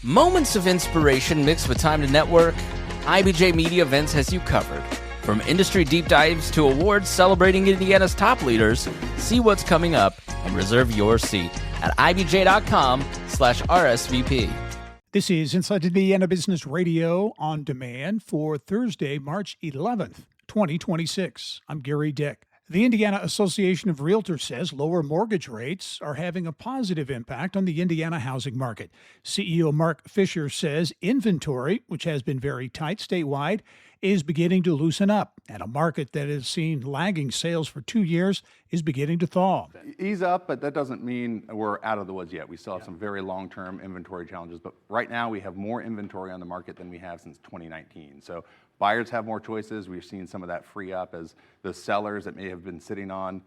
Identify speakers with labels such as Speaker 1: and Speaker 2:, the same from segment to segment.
Speaker 1: Moments of inspiration mixed with time to network, IBJ Media Events has you covered. From industry deep dives to awards celebrating Indiana's top leaders, see what's coming up and reserve your seat at ibj.com/RSVP.
Speaker 2: This is Inside Indiana Business Radio on demand for Thursday, March 11th, 2026. I'm Gary Dick. The Indiana Association of Realtors says lower mortgage rates are having a positive impact on the Indiana housing market. CEO Mark Fisher says inventory, which has been very tight statewide, is beginning to loosen up, and a market that has seen lagging sales for 2 years is beginning to thaw.
Speaker 3: Ease up, but that doesn't mean we're out of the woods yet. We still have some very long-term inventory challenges, but right now we have more inventory on the market than we have since 2019. So buyers have more choices. We've seen some of that free up as the sellers that may have been sitting on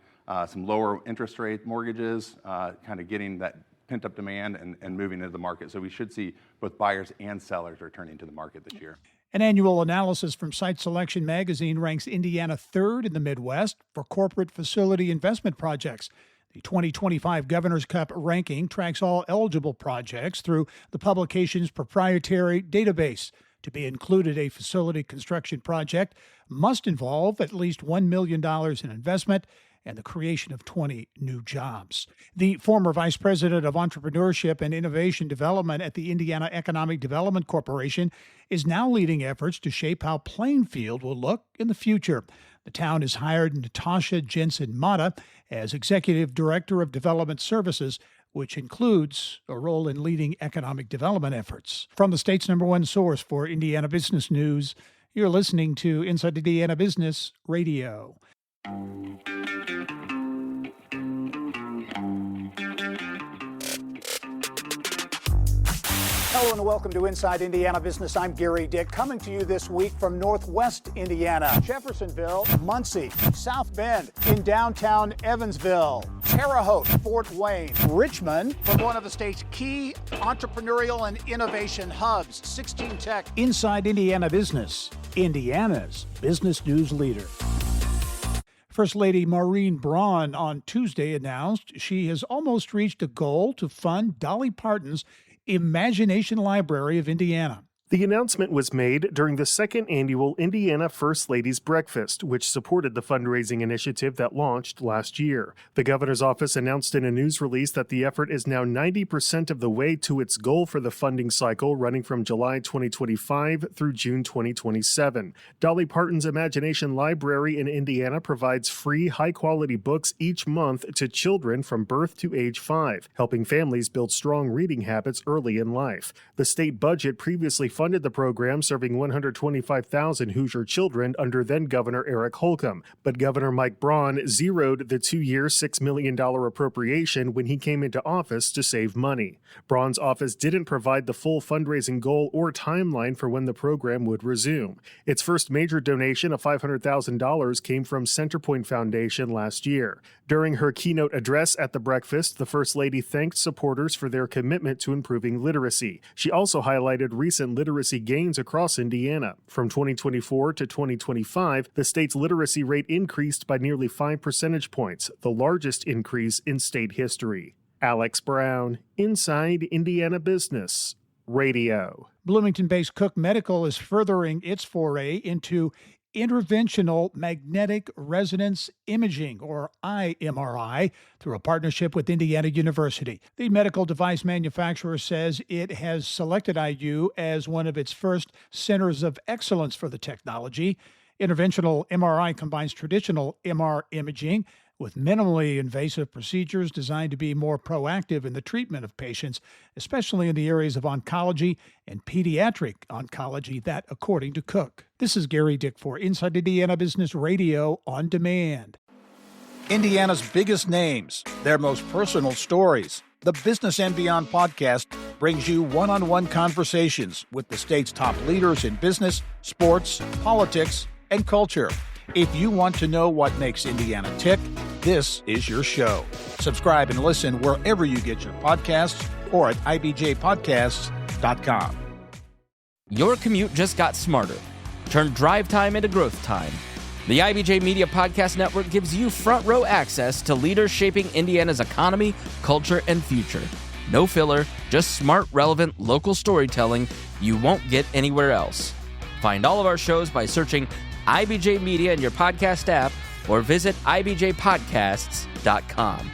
Speaker 3: some lower interest rate mortgages, kind of getting that pent-up demand and moving into the market. So we should see both buyers and sellers returning to the market this year.
Speaker 2: An annual analysis from Site Selection magazine ranks Indiana third in the Midwest for corporate facility investment projects. The 2025 Governor's Cup ranking tracks all eligible projects through the publication's proprietary database. To be included, a facility construction project must involve at least $1 million in investment and the creation of 20 new jobs. The former Vice President of Entrepreneurship and Innovation Development at the Indiana Economic Development Corporation is now leading efforts to shape how Plainfield will look in the future. The town has hired Natasha Jensen-Mata as Executive Director of Development Services, which includes a role in leading economic development efforts. From the state's #1 source for Indiana business news, you're listening to Inside Indiana Business Radio. Hello and welcome to Inside Indiana Business. I'm Gary Dick, coming to you this week from Northwest Indiana, Jeffersonville, Muncie, South Bend, in downtown Evansville, Terre Haute, Fort Wayne, Richmond, from one of the state's key entrepreneurial and innovation hubs, 16 Tech. Inside Indiana Business, Indiana's business news leader. First Lady Maureen Braun on Tuesday announced she has almost reached a goal to fund Dolly Parton's Imagination Library of Indiana.
Speaker 4: The announcement was made during the second annual Indiana First Ladies Breakfast, which supported the fundraising initiative that launched last year. The governor's office announced in a news release that the effort is now 90% of the way to its goal for the funding cycle running from July 2025 through June 2027. Dolly Parton's Imagination Library in Indiana provides free, high-quality books each month to children from birth to age 5, helping families build strong reading habits early in life. The state budget previously funded the program, serving 125,000 Hoosier children under then-Governor Eric Holcomb. But Governor Mike Braun zeroed the 2-year, $6 million appropriation when he came into office to save money. Braun's office didn't provide the full fundraising goal or timeline for when the program would resume. Its first major donation of $500,000 came from Centerpoint Foundation last year. During her keynote address at the breakfast, the First Lady thanked supporters for their commitment to improving literacy. She also highlighted recent literacy gains across Indiana. From 2024 to 2025, the state's literacy rate increased by nearly 5 percentage points, the largest increase in state history. Alex Brown, Inside Indiana Business Radio.
Speaker 2: Bloomington-based Cook Medical is furthering its foray into Interventional Magnetic Resonance Imaging, or IMRI, through a partnership with Indiana University. The medical device manufacturer says it has selected IU as one of its first centers of excellence for the technology. Interventional MRI combines traditional MR imaging with minimally invasive procedures designed to be more proactive in the treatment of patients, especially in the areas of oncology and pediatric oncology, that according to Cook. This is Gary Dick for Inside Indiana Business Radio on Demand. Indiana's biggest names, their most personal stories. The Business and Beyond podcast brings you one-on-one conversations with the state's top leaders in business, sports, politics, and culture. If you want to know what makes Indiana tick, this is your show. Subscribe and listen wherever you get your podcasts or at ibjpodcasts.com.
Speaker 1: Your commute just got smarter. Turn drive time into growth time. The IBJ Media Podcast Network gives you front row access to leaders shaping Indiana's economy, culture, and future. No filler, just smart, relevant, local storytelling you won't get anywhere else. Find all of our shows by searching IBJ Media in your podcast app or visit ibjpodcasts.com.